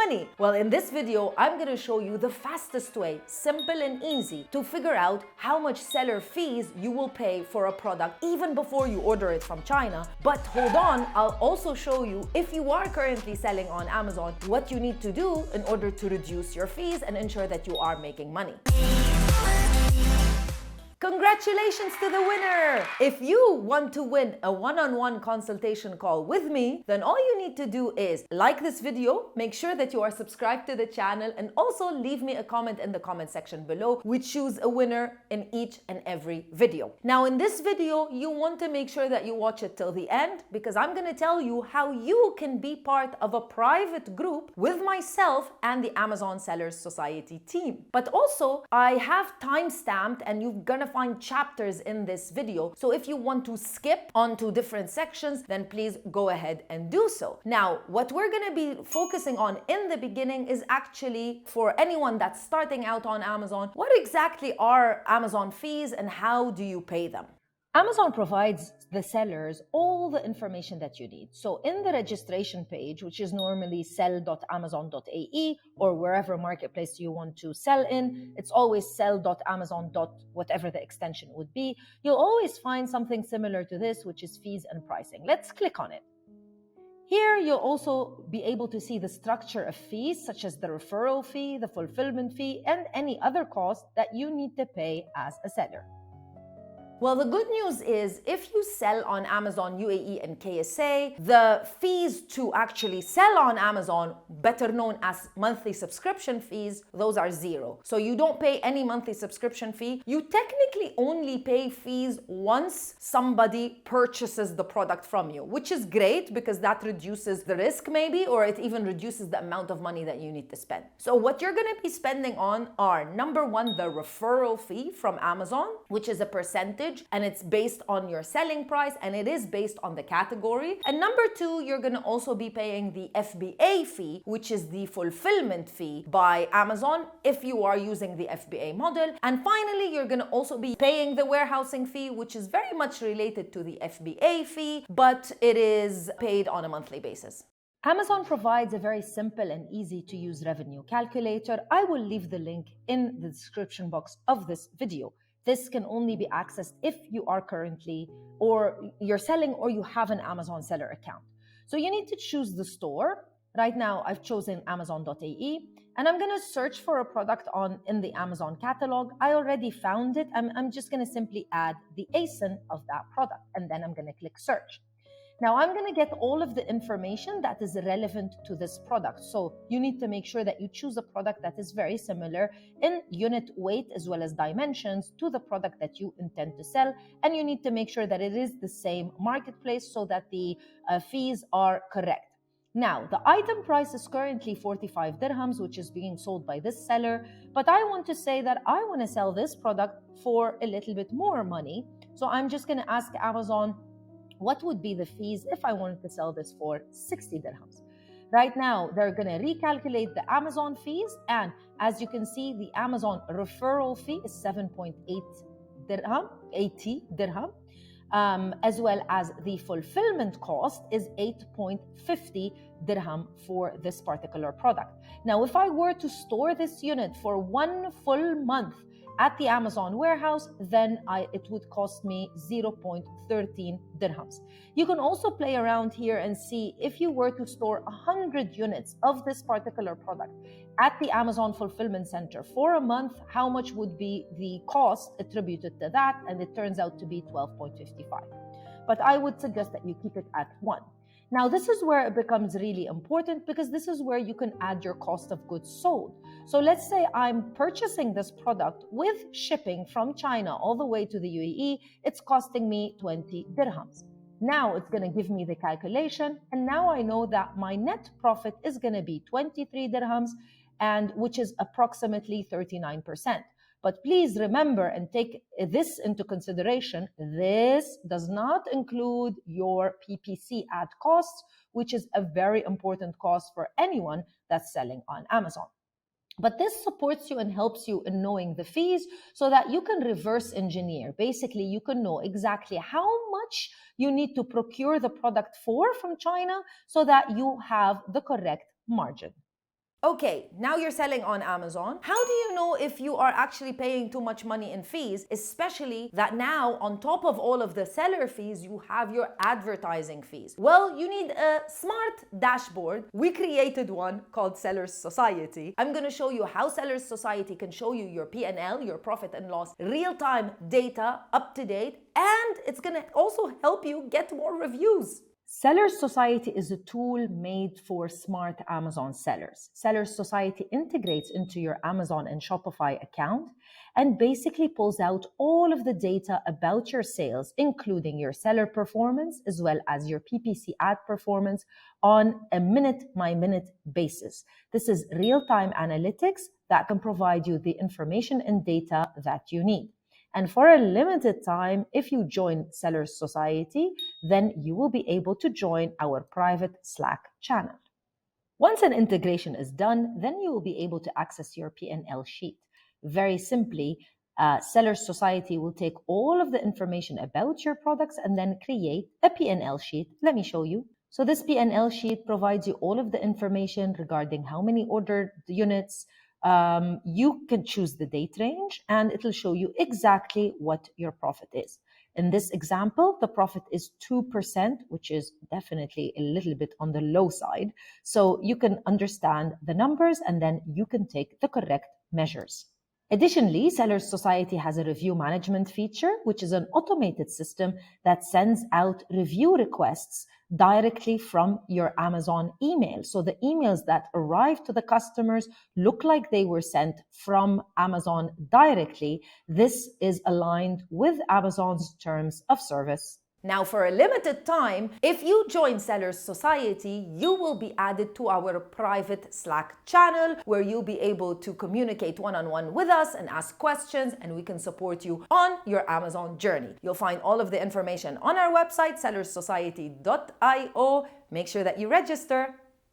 money? Well, in this video, I'm gonna show you the fastest way, simple and easy, to figure out how much seller fees you will pay for a product even before you order it from China. But hold on, I'll also show you, if you are currently selling on Amazon, what you need to do in order to reduce your fees and ensure that you are making money. Congratulations to the winner! If you want to win a one-on-one consultation call with me, then all you need to do is like this video, make sure that you are subscribed to the channel, and also leave me a comment in the comment section below. We choose a winner in each and every video. Now, in this video, you want to make sure that you watch it till the end, because I'm going to tell you how you can be part of a private group with myself and the Amazon Sellers Society team. But also, I have time-stamped, and you're gonna find chapters in this video. So if you want to skip onto different sections, then please go ahead and do so. Now, what we're gonna be focusing on in the beginning is actually for anyone that's starting out on Amazon, what exactly are Amazon fees and how do you pay them? Amazon provides the sellers all the information that you need. So in the registration page, which is normally sell.amazon.ae or wherever marketplace you want to sell in, it's always sell.amazon. whatever the extension would be. You'll always find something similar to this, which is fees and pricing. Let's click on it. Here, you'll also be able to see the structure of fees, such as the referral fee, the fulfillment fee, and any other cost that you need to pay as a seller. Well, the good news is if you sell on Amazon UAE and KSA, the fees to actually sell on Amazon, better known as monthly subscription fees, those are zero. So you don't pay any monthly subscription fee. You technically only pay fees once somebody purchases the product from you, which is great because that reduces the risk maybe, or it even reduces the amount of money that you need to spend. So what you're going to be spending on are, number one, the referral fee from Amazon, which is a percentage, and it's based on your selling price, and it is based on the category. And number two, you're going to also be paying the FBA fee, which is the fulfillment fee by Amazon if you are using the FBA model. And finally, you're going to also be paying the warehousing fee, which is very much related to the FBA fee, but it is paid on a monthly basis. Amazon provides a very simple and easy to use revenue calculator. I will leave the link in the description box of this video. This can only be accessed if you are currently, or you're selling, or you have an Amazon seller account. So you need to choose the store. Right now, I've chosen Amazon.ae, and I'm going to search for a product in the Amazon catalog. I already found it. I'm just going to simply add the ASIN of that product, and then I'm going to click search. Now, I'm going to get all of the information that is relevant to this product. So you need to make sure that you choose a product that is very similar in unit weight as well as dimensions to the product that you intend to sell. And you need to make sure that it is the same marketplace so that the fees are correct. Now, the item price is currently 45 dirhams, which is being sold by this seller. But I want to say that I want to sell this product for a little bit more money. So I'm just going to ask Amazon, what would be the fees if I wanted to sell this for 60 dirhams? Right now, they're going to recalculate the Amazon fees. And as you can see, the Amazon referral fee is 7.8 dirham, 80 dirham, as well as the fulfillment cost is 8.50 dirham for this particular product. Now, if I were to store this unit for 1 full month at the Amazon warehouse, then it would cost me 0.13 dirhams. You can also play around here and see if you were to store 100 units of this particular product at the Amazon fulfillment center for a month, how much would be the cost attributed to that? And it turns out to be 12.55. But I would suggest that you keep it at 1. Now, this is where it becomes really important because this is where you can add your cost of goods sold. So let's say I'm purchasing this product with shipping from China all the way to the UAE. It's costing me 20 dirhams. Now it's going to give me the calculation. And now I know that my net profit is going to be 23 dirhams, and which is approximately 39%. But please remember and take this into consideration. This does not include your PPC ad costs, which is a very important cost for anyone that's selling on Amazon. But this supports you and helps you in knowing the fees so that you can reverse engineer. Basically, you can know exactly how much you need to procure the product from China so that you have the correct margin. Okay, now you're selling on Amazon. How do you know if you are actually paying too much money in fees, especially that now on top of all of the seller fees, you have your advertising fees? Well, you need a smart dashboard. We created one called Sellers Society. I'm going to show you how Sellers Society can show you your P&L, your profit and loss, real-time data, up to date, and it's going to also help you get more reviews. Sellers Society is a tool made for smart Amazon sellers. Sellers Society integrates into your Amazon and Shopify account and basically pulls out all of the data about your sales, including your seller performance, as well as your PPC ad performance on a minute-by-minute basis. This is real-time analytics that can provide you the information and data that you need. And for a limited time, if you join Sellers Society, then you will be able to join our private Slack channel. Once an integration is done, then you will be able to access your P&L sheet. Very simply, Sellers Society will take all of the information about your products and then create a P&L sheet. Let me show you. So this P&L sheet provides you all of the information regarding how many ordered units. You can choose the date range and it'll show you exactly what your profit is. In this example, the profit is 2%, which is definitely a little bit on the low side. So you can understand the numbers and then you can take the correct measures. Additionally, Sellers Society has a review management feature, which is an automated system that sends out review requests directly from your Amazon email. So the emails that arrive to the customers look like they were sent from Amazon directly. This is aligned with Amazon's terms of service. Now, for a limited time, if you join Sellers Society, you will be added to our private Slack channel where you'll be able to communicate one-on-one with us and ask questions, and we can support you on your Amazon journey. You'll find all of the information on our website, sellerssociety.io. Make sure that you register.